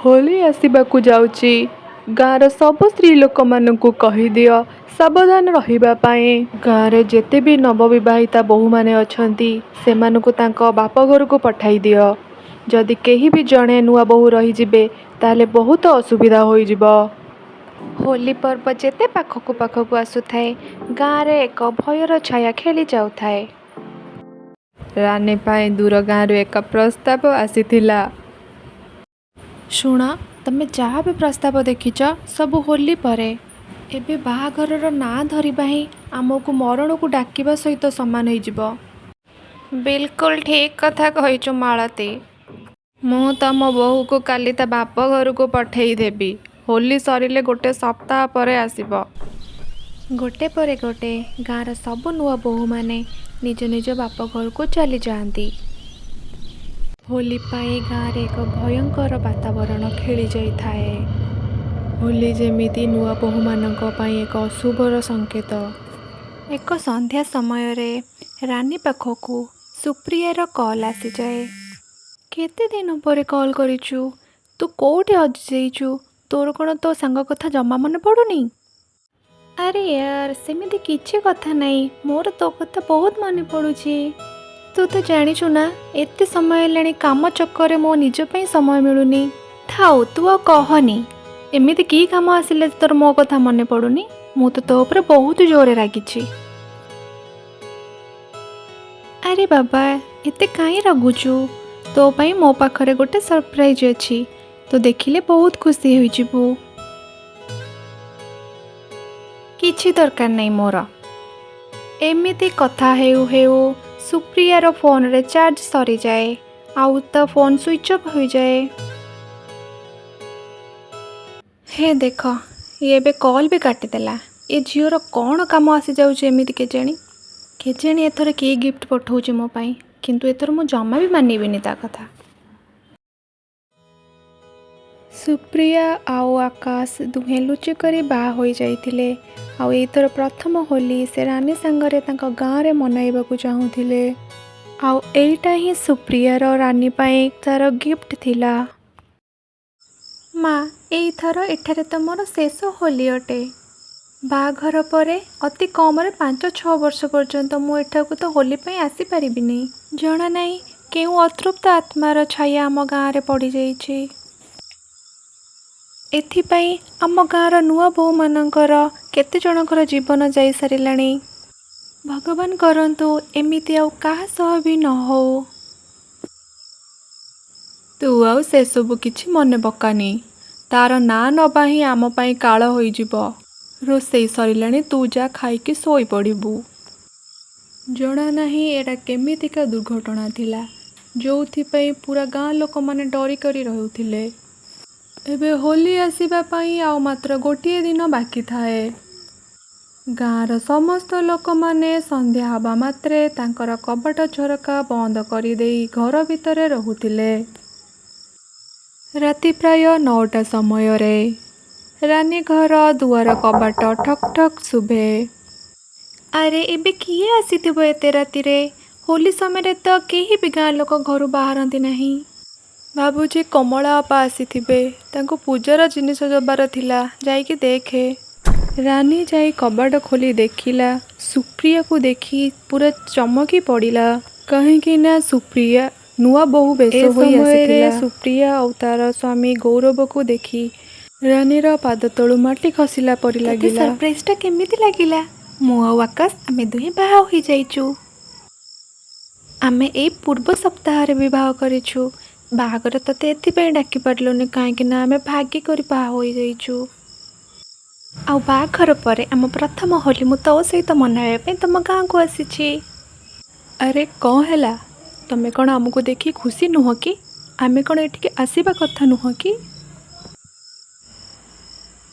ହୋଲି ଆସିବାକୁ ଯାଉଛି। ଗାଁର ସବୁ ସ୍ତ୍ରୀ ଲୋକମାନଙ୍କୁ କହିଦିଅ ସାବଧାନ ରହିବା ପାଇଁ। ଗାଁରେ ଯେତେ ବି ନବବିବାହିତା ବୋହୂମାନେ ଅଛନ୍ତି ସେମାନଙ୍କୁ ତାଙ୍କ ବାପ ଘରକୁ ପଠାଇ ଦିଅ। ଯଦି କେହି ବି ଜଣେ ନୂଆ ବୋହୂ ରହିଯିବେ ତାହେଲେ ବହୁତ ଅସୁବିଧା ହୋଇଯିବ। ହୋଲି ପର୍ବ ଯେତେ ପାଖକୁ ଆସୁଥାଏ ଗାଁରେ ଏକ ଭୟର ଛାୟା ଖେଳି ଯାଉଥାଏ। ରାନୀ ପାଇଁ ଦୂର ଗାଁରୁ ଏକ ପ୍ରସ୍ତାବ ଆସିଥିଲା। ଶୁଣ, ତମେ ଯାହା ବି ପ୍ରସ୍ତାବ ଦେଖିଛ ସବୁ ହୋଲି ପରେ। ଏବେ ବାହାଘରର ନାଁ ଧରିବା ହିଁ ଆମକୁ ମରଣକୁ ଡାକିବା ସହିତ ସମାନ ହେଇଯିବ। ବିଲକୁଲ ଠିକ୍ କଥା କହିଛୁ ମାଳତୀ। ମୁଁ ତମ ବୋହୂକୁ କାଲି ତା ବାପ ଘରକୁ ପଠେଇ ଦେବି। ହୋଲି ସରିଲେ ଗୋଟେ ସପ୍ତାହ ପରେ ଆସିବ। ଗୋଟେ ପରେ ଗୋଟେ ଗାଁର ସବୁ ନୂଆ ବୋହୂମାନେ ନିଜ ନିଜ ବାପ ଘରକୁ ଚାଲିଯାଆନ୍ତି। ହୋଲି ପାଇଁ ଗାଁରେ ଏକ ଭୟଙ୍କର ବାତାବରଣ ଖେଳି ଯାଇଥାଏ। ହୋଲି ଯେମିତି ନୂଆ ବୋହୂମାନଙ୍କ ପାଇଁ ଏକ ଅଶୁଭର ସଂକେତ। ଏକ ସନ୍ଧ୍ୟା ସମୟରେ ରାନୀ ପାଖକୁ ସୁପ୍ରିୟାର କଲ୍ ଆସିଯାଏ। କେତେ ଦିନ ପରେ କଲ୍ କରିଛୁ? ତୁ କୋଉଠି ହଜିଯାଇଛୁ? ତୋର କ'ଣ ତୋ ସାଙ୍ଗ କଥା ଜମା ମନେ ପଡ଼ୁନି? ଆରେ ୟାର, ସେମିତି କିଛି କଥା ନାହିଁ। ମୋର ତୋ କଥା ବହୁତ ମନେ ପଡ଼ୁଛି। ତୁ ତ ଜାଣିଛୁ ନା, ଏତେ ସମୟ ହେଲାଣି କାମ ଚକ୍କରରେ ମୋ ନିଜ ପାଇଁ ସମୟ ମିଳୁନି। ଥାଉ, ତୁ ଆଉ କହନି। ଏମିତି କି କାମ ଆସିଲେ ତୋର ମୋ କଥା ମନେ ପଡ଼ୁନି? ମୁଁ ତ ତୋ ଉପରେ ବହୁତ ଜୋରରେ ରାଗିଛି। ଆରେ ବାବା, ଏତେ କାହିଁ ରାଗୁଛୁ? ତୋ ପାଇଁ ମୋ ପାଖରେ ଗୋଟେ ସରପ୍ରାଇଜ୍ ଅଛି। ତୁ ଦେଖିଲେ ବହୁତ ଖୁସି ହୋଇଯିବୁ। କିଛି ଦରକାର ନାହିଁ ମୋର। ଏମିତି କଥା ହେଉ ହେଉ ସୁପ୍ରିୟାର ଫୋନରେ ଚାର୍ଜ ସରିଯାଏ ଆଉ ତା ଫୋନ୍ ସୁଇଚ୍ ଅଫ୍ ହୋଇଯାଏ। ହେ ଦେଖ, ଇଏ ଏବେ କଲ୍ ବି କାଟିଦେଲା। ଏ ଝିଅର କ'ଣ କାମ ଆସିଯାଉଛି ଏମିତି କେଜାଣି ଏଥର କିଏ ଗିଫ୍ଟ ପଠାଉଛି ମୋ ପାଇଁ। କିନ୍ତୁ ଏଥର ମୁଁ ଜମା ବି ମାନିବିନି ତା କଥା। ସୁପ୍ରିୟା ଆଉ ଆକାଶ ଦୁହେଁ ଲୁଚିକରି ବାହା ହୋଇଯାଇଥିଲେ ଆଉ ଏଇଥର ପ୍ରଥମ ହୋଲି ସେ ରାନୀ ସାଙ୍ଗରେ ତାଙ୍କ ଗାଁରେ ମନାଇବାକୁ ଚାହୁଁଥିଲେ। ଆଉ ଏଇଟା ହିଁ ସୁପ୍ରିୟାର ରାନୀ ପାଇଁ ତାର ଗିଫ୍ଟ ଥିଲା। ମା, ଏଇଥର ଏଠାରେ ତ ମୋର ଶେଷ ହୋଲି ଅଟେ। ବାହାଘର ପରେ ଅତି କମରେ 5-6 ବର୍ଷ ପର୍ଯ୍ୟନ୍ତ ମୁଁ ଏଠାକୁ ତ ହୋଲି ପାଇଁ ଆସିପାରିବିନି। ଜଣା ନାହିଁ କେଉଁ ଅତୃପ୍ତ ଆତ୍ମାର ଛାୟା ଆମ ଗାଁରେ ପଡ଼ିଯାଇଛି। ଏଥିପାଇଁ ଆମ ଗାଁର ନୂଆ ବୋହୂମାନଙ୍କର କେତେ ଜଣଙ୍କର ଜୀବନ ଯାଇସାରିଲାଣି। ଭଗବାନ କରନ୍ତୁ ଏମିତି ଆଉ କାହା ସହ ବି ନ ହଉ। ତୁ ଆଉ ସେସବୁ କିଛି ମନେ ପକାନି। ତାର ନାଁ ନବା ହିଁ ଆମ ପାଇଁ କାଳ ହୋଇଯିବ। ରୋଷେଇ ସରିଲାଣି, ତୁ ଯା ଖାଇକି ଶୋଇପଡ଼ିବୁ। ଜଣା ନାହିଁ ଏଇଟା କେମିତିକା ଦୁର୍ଘଟଣା ଥିଲା ଯୋଉଥିପାଇଁ ପୁରା ଗାଁ ଲୋକମାନେ ଡରିକରି ରହୁଥିଲେ। ଏବେ ହୋଲି ଆସିବା ପାଇଁ ଆଉ ମାତ୍ର ଗୋଟିଏ ଦିନ ବାକି ଥାଏ। ଗାଁର ସମସ୍ତ ଲୋକମାନେ ସନ୍ଧ୍ୟା ହେବା ମାତ୍ରେ ତାଙ୍କର କବାଟ ଝରକା ବନ୍ଦ କରିଦେଇ ଘର ଭିତରେ ରହୁଥିଲେ। ରାତି ପ୍ରାୟ 9ଟା ସମୟରେ ରାନୀ ଘର ଦୁଆର କବାଟ ଠକ୍ ଠକ୍ ଶୁଭେ। ଆରେ ଏବେ କିଏ ଆସିଥିବ ଏତେ ରାତିରେ? ହୋଲି ସମୟରେ ତ କେହି ବି ଗାଁ ଲୋକ ଘରୁ ବାହାରନ୍ତି ନାହିଁ। ଭାବୁଛି କମଳା ଅପା ଆସିଥିବେ। ତାଙ୍କୁ ପୂଜାର ଜିନିଷ ଦେବାର ଥିଲା, ଯାଇକି ଦେଖେ। ରାନୀ ଯାଇ କବାଟ ଖୋଲି ଦେଖିଲା। ସୁପ୍ରିୟାକୁ ଦେଖି ପୁରା ଚମକି ପଡ଼ିଲା। କାହିଁକି ନା ସୁପ୍ରିୟା ନୂଆ ବୋହୂ ବେଶ ହୋଇ ଆସିଥିଲା। ସୁପ୍ରିୟା ଆଉ ତାର ସ୍ୱାମୀ ଗୌରବକୁ ଦେଖି ରାନୀର ପାଦ ତଳୁ ମାଟି ଖସିଲା ପରି ଲାଗିଲା। ସରପ୍ରାଇଜଟା କେମିତି ଲାଗିଲା? ମୁଁ ଆଉ ଆକାଶ ଆମେ ଦୁହେଁ ବାହା ହୋଇଯାଇଛୁ। ଆମେ ଏଇ ପୂର୍ବ ସପ୍ତାହରେ ବିବାହ କରିଛୁ। ବାହାଘର ତତେ ଏଥିପାଇଁ ଡାକି ପାରିଲୁନି କାହିଁକି ନା ଆମେ ଭାଗି କରି ବାହା ହୋଇଯାଇଛୁ। ଆଉ ବାହାଘର ପରେ ଆମ ପ୍ରଥମ ହୋଲି ମୁଁ ତୋ ସହିତ ମନାଇବା ପାଇଁ ତମ ଗାଁକୁ ଆସିଛି। ଆରେ କ'ଣ ହେଲା? ତମେ କ'ଣ ଆମକୁ ଦେଖି ଖୁସି ନୁହଁ କି? ଆମେ କ'ଣ ଏଠିକି ଆସିବା କଥା ନୁହଁ କି?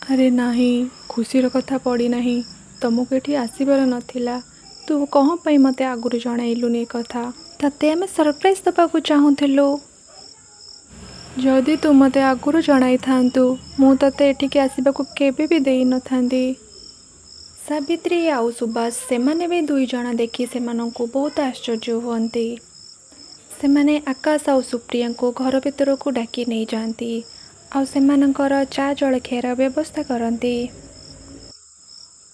ଆରେ ନାହିଁ, ଖୁସିର କଥା ପଡ଼ିନାହିଁ। ତମକୁ ଏଠି ଆସିବାର ନଥିଲା। ତୁ କ'ଣ ପାଇଁ ମୋତେ ଆଗରୁ ଜଣାଇଲୁନି ଏ କଥା? ତତେ ଆମେ ସରପ୍ରାଇଜ୍ ଦେବାକୁ ଚାହୁଁଥିଲୁ। ଯଦି ତୁ ମୋତେ ଆଗରୁ ଜଣାଇଥାନ୍ତୁ ମୁଁ ତତେ ଏଠିକି ଆସିବାକୁ କେବେ ବି ଦେଇନଥାନ୍ତି। ସାବିତ୍ରୀ ଆଉ ସୁବାସ ସେମାନେ ବି 2 ଜଣ ଦେଖି ସେମାନଙ୍କୁ ବହୁତ ଆଶ୍ଚର୍ଯ୍ୟ ହୁଅନ୍ତି। ସେମାନେ ଆକାଶ ଆଉ ସୁପ୍ରିୟାଙ୍କୁ ଘର ଭିତରକୁ ଡାକି ନେଇଯାଆନ୍ତି ଆଉ ସେମାନଙ୍କର ଚା ଜଳଖିଆର ବ୍ୟବସ୍ଥା କରନ୍ତି।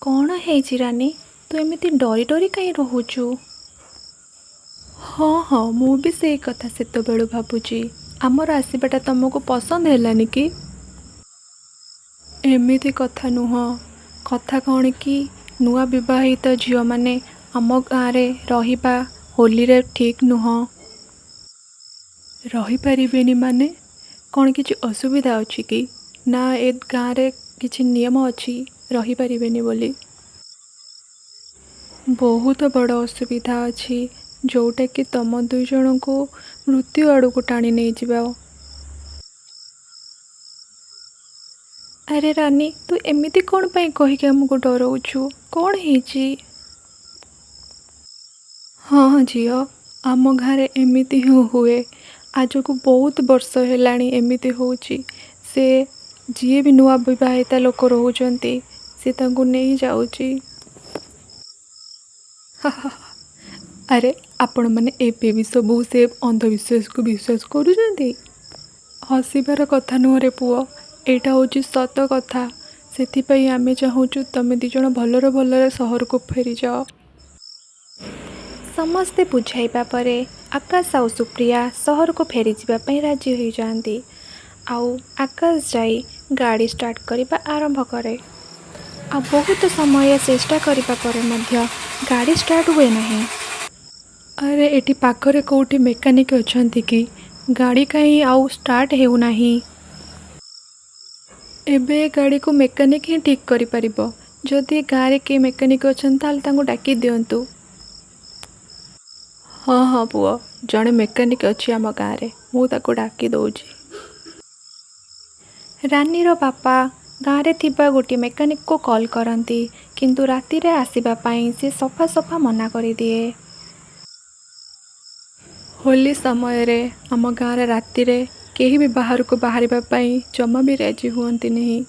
କ'ଣ ହେଇଛି ରାନୀ, ତୁ ଏମିତି ଡରି ଡରି କାହିଁ ରହୁଛୁ? ହଁ ହଁ, ମୁଁ ବି ସେଇ କଥା ସେତେବେଳୁ ଭାବୁଛି। ଆମର ଆସିବାଟା ତମକୁ ପସନ୍ଦ ହେଲାନି କି? ଏମିତି କଥା ନୁହଁ। କଥା କ'ଣ କି, ନୂଆ ବିବାହିତ ଝିଅମାନେ ଆମ ଗାଁରେ ରହିବା ହୋଲିରେ ଠିକ୍ ନୁହଁ। ରହିପାରିବେନି ମାନେ? କ'ଣ କିଛି ଅସୁବିଧା ଅଛି କି? ନା ଏ ଗାଁରେ କିଛି ନିୟମ ଅଛି ରହିପାରିବେନି ବୋଲି? ବହୁତ ବଡ଼ ଅସୁବିଧା ଅଛି, ଯେଉଁଟାକି ତମ ଦୁଇ ଜଣଙ୍କୁ ମୃତ୍ୟୁ ଆଡ଼କୁ ଟାଣି ନେଇଯିବ। ଆରେ ରାନୀ, ତୁ ଏମିତି କ'ଣ ପାଇଁ କହିକି ଆମକୁ ଡରଉଛୁ? କ'ଣ ହେଇଛି? ହଁ ଝିଅ, ଆମ ଗାଁରେ ଏମିତି ହିଁ ହୁଏ। ଆଜକୁ ବହୁତ ବର୍ଷ ହେଲାଣି ଏମିତି ହେଉଛି। ସେ ଯିଏ ବି ନୂଆ ବିବାହିତା ଲୋକ ରହୁଛନ୍ତି, ସେ ତାଙ୍କୁ ନେଇଯାଉଛି। ଆରେ ଆପଣମାନେ ଏବେ ବି ସବୁ ସେ ଅନ୍ଧବିଶ୍ୱାସକୁ ବିଶ୍ୱାସ କରୁଛନ୍ତି? ହସିବାର କଥା ନୁହଁରେ ପୁଅ, ଏଇଟା ହେଉଛି ସତ କଥା। ସେଥିପାଇଁ ଆମେ ଚାହୁଁଛୁ ତମେ ଦୁଇ ଜଣ ଭଲରେ ଭଲରେ ସହରକୁ ଫେରିଯାଅ। ସମସ୍ତେ ବୁଝାଇବା ପରେ ଆକାଶ ଆଉ ସୁପ୍ରିୟା ସହରକୁ ଫେରିଯିବା ପାଇଁ ରାଜି ହୋଇଯାଆନ୍ତି। ଆଉ ଆକାଶ ଯାଇ ଗାଡ଼ି ଷ୍ଟାର୍ଟ କରିବା ଆରମ୍ଭ କରେ। ଆଉ ବହୁତ ସମୟ ଚେଷ୍ଟା କରିବା ପରେ ମଧ୍ୟ ଗାଡ଼ି ଷ୍ଟାର୍ଟ ହୁଏ ନାହିଁ। ଆରେ ଏଠି ପାଖରେ କେଉଁଠି ମେକାନିକ୍ ଅଛନ୍ତି କି? ଗାଡ଼ି କାହିଁ ଆଉ ଷ୍ଟାର୍ଟ ହେଉନାହିଁ? ଏବେ ଏ ଗାଡ଼ିକୁ ମେକାନିକ୍ ହିଁ ଠିକ୍ କରିପାରିବ। ଯଦି ଗାଁରେ କିଏ ମେକାନିକ୍ ଅଛନ୍ତି ତାହେଲେ ତାଙ୍କୁ ଡାକି ଦିଅନ୍ତୁ। ହଁ ହଁ ପୁଅ, ଜଣେ ମେକାନିକ୍ ଅଛି ଆମ ଗାଁରେ, ମୁଁ ତାକୁ ଡାକି ଦେଉଛି। ରାନୀର ବାପା ଗାଁରେ ଥିବା ଗୋଟିଏ ମେକାନିକକୁ କଲ୍ କରନ୍ତି, କିନ୍ତୁ ରାତିରେ ଆସିବା ପାଇଁ ସେ ସଫା ସଫା ମନା କରିଦିଏ। ହୋଲି ସମୟରେ ଆମ ଗାଁରେ ରାତିରେ କେହି ବି ବାହାରକୁ ବାହାରିବା ପାଇଁ ଜମା ବି ରାଜି ହୁଅନ୍ତି ନାହିଁ।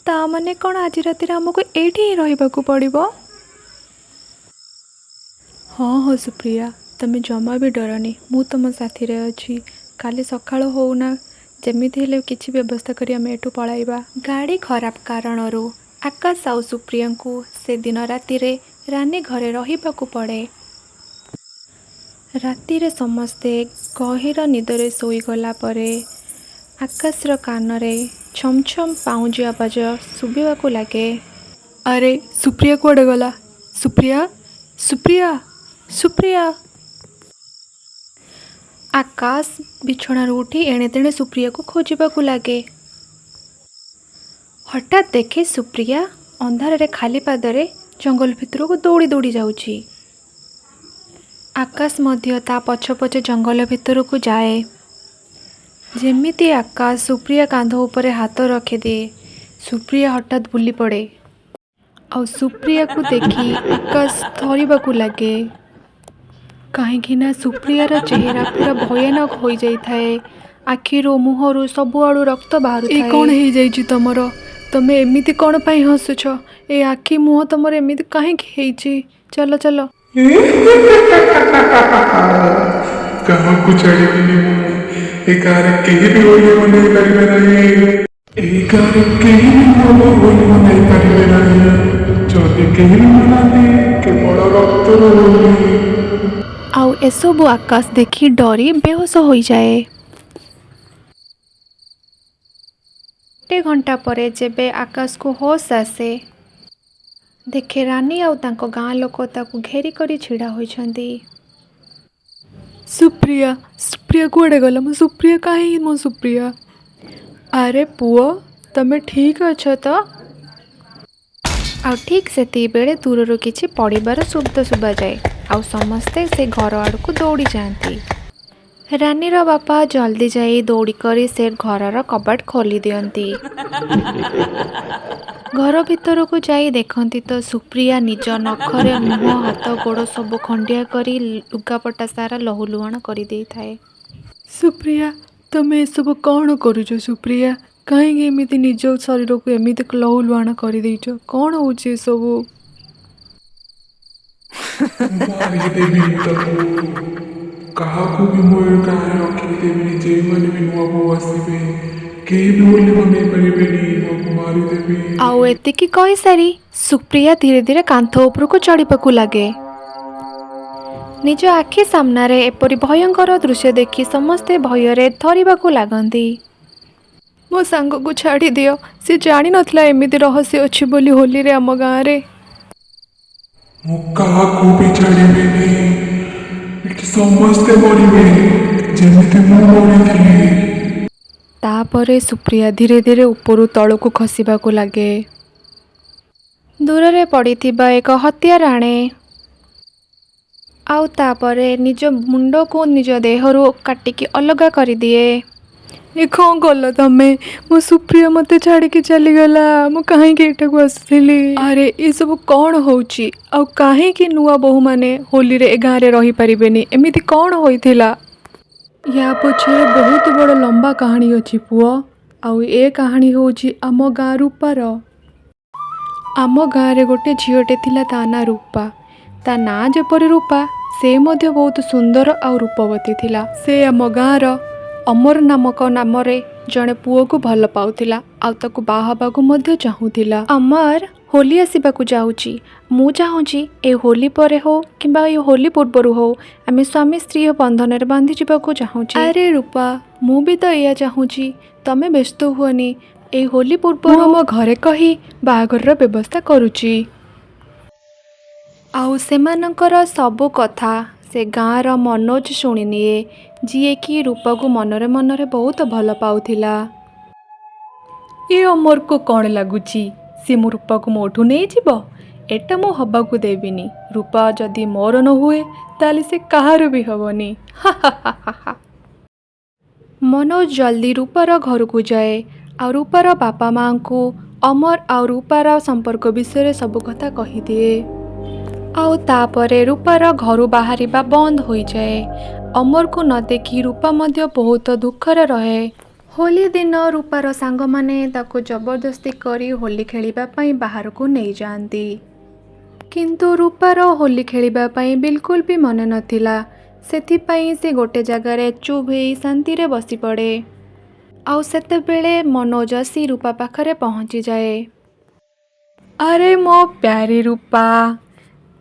ତା ମାନେ କ'ଣ ଆଜି ରାତିରେ ଆମକୁ ଏଇଠି ହିଁ ରହିବାକୁ ପଡ଼ିବ? ହଁ ହଁ ସୁପ୍ରିୟା, ତମେ ଜମା ବି ଡରନି, ମୁଁ ତମ ସାଥିରେ ଅଛି। କାଲି ସକାଳ ହଉନା, ଯେମିତି ହେଲେ କିଛି ବ୍ୟବସ୍ଥା କରି ଆମେ ଏଠୁ ପଳାଇବା। ଗାଡ଼ି ଖରାପ କାରଣରୁ ଆକାଶ ଆଉ ସୁପ୍ରିୟାଙ୍କୁ ସେଦିନ ରାତିରେ ରାନୀ ଘରେ ରହିବାକୁ ପଡ଼େ। ରାତିରେ ସମସ୍ତେ ଗହୀର ନିଦରେ ଶୋଇଗଲା ପରେ ଆକାଶର କାନରେ ଛମ୍ ଛମ୍ ପାଉଁଜି ଆବାଜ ଶୁଭିବାକୁ ଲାଗେ। ଆରେ ସୁପ୍ରିୟା କୁଆଡ଼େ ଗଲା? ସୁପ୍ରିୟା, ସୁପ୍ରିୟା, ସୁପ୍ରିୟା। ଆକାଶ ବିଛଣାରୁ ଉଠି ଏଣେ ତେଣେ ସୁପ୍ରିୟାକୁ ଖୋଜିବାକୁ ଲାଗେ। ହଠାତ୍ ଦେଖେ ସୁପ୍ରିୟା ଅନ୍ଧାରରେ ଖାଲି ପାଦରେ ଜଙ୍ଗଲ ଭିତରକୁ ଦୌଡ଼ି ଦୌଡ଼ି ଯାଉଛି। ଆକାଶ ମଧ୍ୟ ତା ପଛ ପଛେ ଜଙ୍ଗଲ ଭିତରକୁ ଯାଏ। ଯେମିତି ଆକାଶ ସୁପ୍ରିୟା କାନ୍ଧ ଉପରେ ହାତ ରଖିଦିଏ, ସୁପ୍ରିୟା ହଠାତ୍ ବୁଲି ପଡ଼େ। ଆଉ ସୁପ୍ରିୟାକୁ ଦେଖି ଆକାଶ ଥରିବାକୁ ଲାଗେ। କାହିଁକି ନା ସୁପ୍ରିୟାର ଚେହେରା ପୁରା ଭୟାନକ ହୋଇଯାଇଥାଏ। ଆଖିରୁ ମୁହଁରୁ ସବୁଆଡ଼ୁ ରକ୍ତ ବାହାରୁଥାଏ। ଏ କ'ଣ ହେଇଯାଇଛି ତମର? ତମେ ଏମିତି କ'ଣ ପାଇଁ ହସୁଛ? ଏ ଆଖି ମୁହଁ ତମର ଏମିତି କାହିଁକି ହେଇଛି? ଚାଲ ଚାଲ। କାହାକୁ ଛାଡ଼ିବିନି ମୁଁ। ଏ ଗାଁରେ କେହି ବି ହୋଲି ମନେଇ ପାରିବେ ନାହିଁ। ଏହି ଗାଁରେ କେହି ବି ହୋଲି ମନେଇ ପାରିବେ ନାହିଁ। ଯଦି କେହି ବି ମନାନ୍ତି, କେବଳ ରକ୍ତର ହୋଲି। ଆଉ ଏସବୁ ଆକାଶ ଦେଖି ଡରି ବେହୋସ ହୋଇଯାଏ। ଗୋଟେ ଘଣ୍ଟା ପରେ ଯେବେ ଆକାଶକୁ ହୋସ୍ ଆସେ, ଦେଖେ ରାନୀ ଆଉ ତାଙ୍କ ଗାଁ ଲୋକ ତାକୁ ଘେରି କରି ଛିଡ଼ା ହୋଇଛନ୍ତି। ସୁପ୍ରିୟା, ସୁପ୍ରିୟା କୁଆଡ଼େ ଗଲା? ମୋ ସୁପ୍ରିୟା କାହିଁ? ମୋ ସୁପ୍ରିୟା। ଆରେ ପୁଅ, ତମେ ଠିକ୍ ଅଛ ତ? ଆଉ ଠିକ୍ ସେତିକିବେଳେ ଦୂରରୁ କିଛି ପଡ଼ିବାର ଶବ୍ଦ ଶୁଭାଯାଏ। ଆଉ ସମସ୍ତେ ସେ ଘର ଆଡ଼କୁ ଦୌଡ଼ି ଯାଆନ୍ତି। ରାନୀର ବାପା ଜଲ୍ଦି ଯାଇ ଦୌଡ଼ିକରି ସେ ଘରର କବାଟ ଖୋଲି ଦିଅନ୍ତି। ଘର ଭିତରକୁ ଯାଇ ଦେଖନ୍ତି ତ ସୁପ୍ରିୟା ନିଜ ନଖରେ ମୁହଁ ହାତ ଗୋଡ଼ ସବୁ ଖଣ୍ଡିଆ କରି ଲୁଗାପଟା ସାରା ଲହୁଲୁହାଣ କରିଦେଇଥାଏ। ସୁପ୍ରିୟା, ତମେ ଏସବୁ କ'ଣ କରୁଛ ସୁପ୍ରିୟା? କାହିଁକି ଏମିତି ନିଜ ଶରୀରକୁ ଏମିତି ଲହୁଲୁହାଣ କରିଦେଇଛ? କ'ଣ ହେଉଛି ଏସବୁ? ମାରିଦେବି ତାକୁ। କାହାକୁ ବି ମୁଁ ଏ ଗାଁରେ ରଖିଦେବିନି। ଯେଉଁମାନେ ବି ନୂଆ ବୋଉ ଆସିବେ, କେହି ବି ହୋଲି ବନେଇ ପାରିବେନି, ମୁଁ ମାରିଦେବି। ଆଉ ଏତିକି କହିସାରି ସୁପ୍ରିୟା ଧୀରେ ଧୀରେ କାନ୍ଥ ଉପରକୁ ଚଢ଼ିବାକୁ ଲାଗେ। ନିଜ ଆଖି ସାମ୍ନାରେ ଏପରି ଭୟଙ୍କର ଦୃଶ୍ୟ ଦେଖି ସମସ୍ତେ ଭୟରେ ଥରିବାକୁ ଲାଗନ୍ତି। ମୋ ସାଙ୍ଗକୁ ଛାଡ଼ି ଦିଅ, ସେ ଜାଣିନଥିଲା ଏମିତି ରହସ୍ୟ ଅଛି ବୋଲି ହୋଲିରେ ଆମ ଗାଁରେ। ମୁଁ କାହାକୁ ବି ଛାଡ଼ିବିନି, ଏଠି ସମସ୍ତେ ମରିବେ ଯେମିତି ମୁଁ ମରିଥିଲି। ତାପରେ ସୁପ୍ରିୟା ଧୀରେ ଧୀରେ ଉପରୁ ତଳକୁ ଖସିବାକୁ ଲାଗେ। ଦୂରରେ ପଡ଼ିଥିବା ଏକ ହତିଆର ଆଣେ ଆଉ ତାପରେ ନିଜ ମୁଣ୍ଡକୁ ନିଜ ଦେହରୁ କାଟିକି ଅଲଗା କରିଦିଏ। ଏ କ'ଣ କଲ ତମେ? ମୋ ସୁପ୍ରିୟା ମୋତେ ଛାଡ଼ିକି ଚାଲିଗଲା। ମୁଁ କାହିଁକି ଏଠାକୁ ଆସିଥିଲି? ଆରେ ଏସବୁ କ'ଣ ହେଉଛି? ଆଉ କାହିଁକି ନୂଆ ବୋହୂମାନେ ହୋଲିରେ ଏ ଗାଁରେ ରହିପାରିବେନି? ଏମିତି କ'ଣ ହୋଇଥିଲା? ୟା ପଛରେ ବହୁତ ବଡ଼ ଲମ୍ବା କାହାଣୀ ଅଛି ପୁଅ। ଆଉ ଏ କାହାଣୀ ହେଉଛି ଆମ ଗାଁ ରୂପାର। ଆମ ଗାଁରେ ଗୋଟେ ଝିଅଟେ ଥିଲା, ତା ନାଁ ରୂପା। ତା ନାଁ ଯେପରି ରୂପା, ସେ ମଧ୍ୟ ବହୁତ ସୁନ୍ଦର ଆଉ ରୂପବତୀ ଥିଲା। ସେ ଆମ ଗାଁର ଅମର ନାମକ ନାମରେ ଜଣେ ପୁଅକୁ ଭଲ ପାଉଥିଲା ଆଉ ତାକୁ ବାହା ହେବାକୁ ମଧ୍ୟ ଚାହୁଁଥିଲା। ଅମର, ହୋଲି ଆସିବାକୁ ଯାଉଛି। ମୁଁ ଚାହୁଁଛି ଏ ହୋଲି ପରେ ହଉ କିମ୍ବା ଏ ହୋଲି ପୂର୍ବରୁ ହଉ ଆମେ ସ୍ୱାମୀ ସ୍ତ୍ରୀ ବନ୍ଧନରେ ବାନ୍ଧି ଯିବାକୁ ଚାହୁଁଛି। ଆରେ ରୂପା, ମୁଁ ବି ତ ଏଇଆ ଚାହୁଁଛି। ତମେ ବ୍ୟସ୍ତ ହୁଅନି, ଏଇ ହୋଲି ପୂର୍ବରୁ ମୁଁ ଆମ ଘରେ କହି ବାହାଘରର ବ୍ୟବସ୍ଥା କରୁଛି। ଆଉ ସେମାନଙ୍କର ସବୁ କଥା ସେ ଗାଁର ମନୋଜ ଶୁଣିନିଏ, ଯିଏକି ରୂପାକୁ ମନରେ ମନରେ ବହୁତ ଭଲ ପାଉଥିଲା। ଏ ଅମରକୁ କ'ଣ ଲାଗୁଛି ସେ ମୋ ରୂପାକୁ ମୋଠୁ ନେଇଯିବ? ଏଟା ମୁଁ ହବାକୁ ଦେବିନି। ରୂପା ଯଦି ମୋର ନ ହୁଏ ତାହେଲେ ସେ କାହାର ବି ହେବନି। ମନୋଜ ଜଲ୍ଦି ରୂପାର ଘରକୁ ଯାଏ ଆଉ ରୂପାର ବାପା ମାଆଙ୍କୁ ଅମର ଆଉ ରୂପାର ସମ୍ପର୍କ ବିଷୟରେ ସବୁ କଥା କହିଦିଏ। ଆଉ ତାପରେ ରୂପାର ଘରୁ ବାହାରିବା ବନ୍ଦ ହୋଇଯାଏ। ଅମରକୁ ନ ଦେଖି ରୂପା ମଧ୍ୟ ବହୁତ ଦୁଃଖରେ ରହେ। ହୋଲି ଦିନ ରୂପାର ସାଙ୍ଗମାନେ ତାକୁ ଜବରଦସ୍ତି କରି ହୋଲି ଖେଳିବା ପାଇଁ ବାହାରକୁ ନେଇଯାଆନ୍ତି। କିନ୍ତୁ ରୂପାର ହୋଲି ଖେଳିବା ପାଇଁ ବିଲକୁଲ ବି ମନେ ନଥିଲା। ସେଥିପାଇଁ ସେ ଗୋଟେ ଜାଗାରେ ଚୁପ୍ ହେଇ ଶାନ୍ତିରେ ବସିପଡ଼େ। ଆଉ ସେତେବେଳେ ମନୋଜ ଆସି ରୂପା ପାଖରେ ପହଞ୍ଚିଯାଏ। ଆରେ ମୋ ପ୍ୟାରି ରୂପା,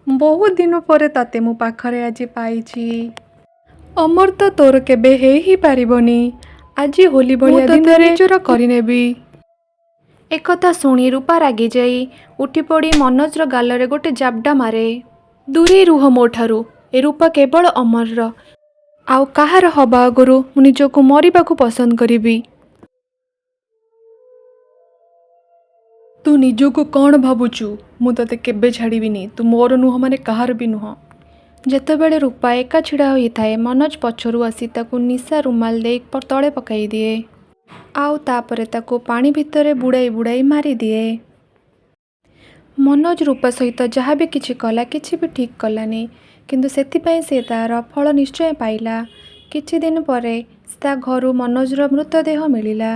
ବହୁତ ଦିନ ପରେ ତତେ ମୋ ପାଖରେ ଆଜି ପାଇଛି। ଅମର ତ ତୋର କେବେ ହେଇ ହିଁ ପାରିବନି। ଆଜି ହୋଲି ଭଳିଆ ଦିନରେ ନିଜର କରିନେବି। ଏକଥା ଶୁଣି ରୂପା ରାଗିଯାଇ ଉଠିପଡ଼ି ମନୋଜର ଗାଲରେ ଗୋଟେ ଜାବଡ଼ା ମାରେ। ଦୂରେଇ ରୁହ ମୋ ଠାରୁ। ଏ ରୂପା କେବଳ ଅମରର, ଆଉ କାହାର ହବା ଆଗରୁ ମୁଁ ନିଜକୁ ମରିବାକୁ ପସନ୍ଦ କରିବି। ତୁ ନିଜକୁ କ'ଣ ଭାବୁଛୁ? ମୁଁ ତତେ କେବେ ଛାଡ଼ିବିନି। ତୁ ମୋର ନୁହଁ ମାନେ କାହାର ବି ନୁହଁ। ଯେତେବେଳେ ରୂପା ଏକା ଛିଡ଼ା ହୋଇଥାଏ, ମନୋଜ ପଛରୁ ଆସି ତାକୁ ନିଶା ରୁମାଲ ଦେଇ ତଳେ ପକାଇ ଦିଏ ଆଉ ତାପରେ ତାକୁ ପାଣି ଭିତରେ ବୁଡ଼ାଇ ବୁଡ଼ାଇ ମାରିଦିଏ। ମନୋଜ ରୂପା ସହିତ ଯାହା ବି କିଛି କଲା, କିଛି ବି ଠିକ୍ କଲାନି। କିନ୍ତୁ ସେଥିପାଇଁ ସେ ତା'ର ଫଳ ନିଶ୍ଚୟ ପାଇଲା। କିଛି ଦିନ ପରେ ତା ଘରୁ ମନୋଜର ମୃତଦେହ ମିଳିଲା।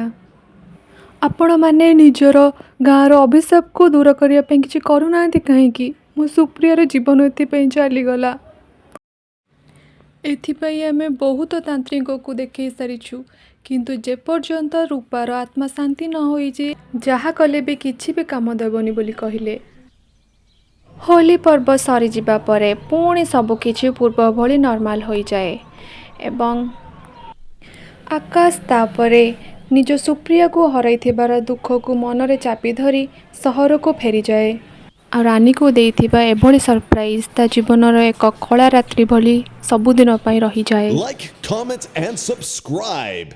ଆପଣମାନେ ନିଜର ଗାଁର ଅଭିଶାପକୁ ଦୂର କରିବା ପାଇଁ କିଛି କରୁନାହାନ୍ତି କାହିଁକି? ମୋ ସୁପ୍ରିୟାର ଜୀବନ ଏଥିପାଇଁ ଚାଲିଗଲା। ଏଥିପାଇଁ ଆମେ ବହୁତ ତାନ୍ତ୍ରିକଙ୍କୁ ଦେଖାଇ ସାରିଛୁ, କିନ୍ତୁ ଯେପର୍ଯ୍ୟନ୍ତ ରୂପାର ଆତ୍ମା ଶାନ୍ତି ନ ହୋଇଛି, ଯାହା କଲେ ବି କିଛି ବି କାମ ଦେବନି ବୋଲି କହିଲେ। ହୋଲି ପର୍ବ ସରିଯିବା ପରେ ପୁଣି ସବୁକିଛି ପୂର୍ବ ଭଳି ନର୍ମାଲ ହୋଇଯାଏ ଏବଂ ଆକାଶ ତାପରେ ନିଜ ସୁପ୍ରିୟାକୁ ହରାଇଥିବାର ଦୁଃଖକୁ ମନରେ ଚାପି ଧରି ସହରକୁ ଫେରିଯାଏ। ଆଉ ରାନୀକୁ ଦେଇଥିବା ଏଭଳି ସରପ୍ରାଇଜ୍ ତା ଜୀବନର ଏକ କଳା ରାତ୍ରି ଭଳି ସବୁଦିନ ପାଇଁ ରହିଯାଏ। Like, comment, and subscribe.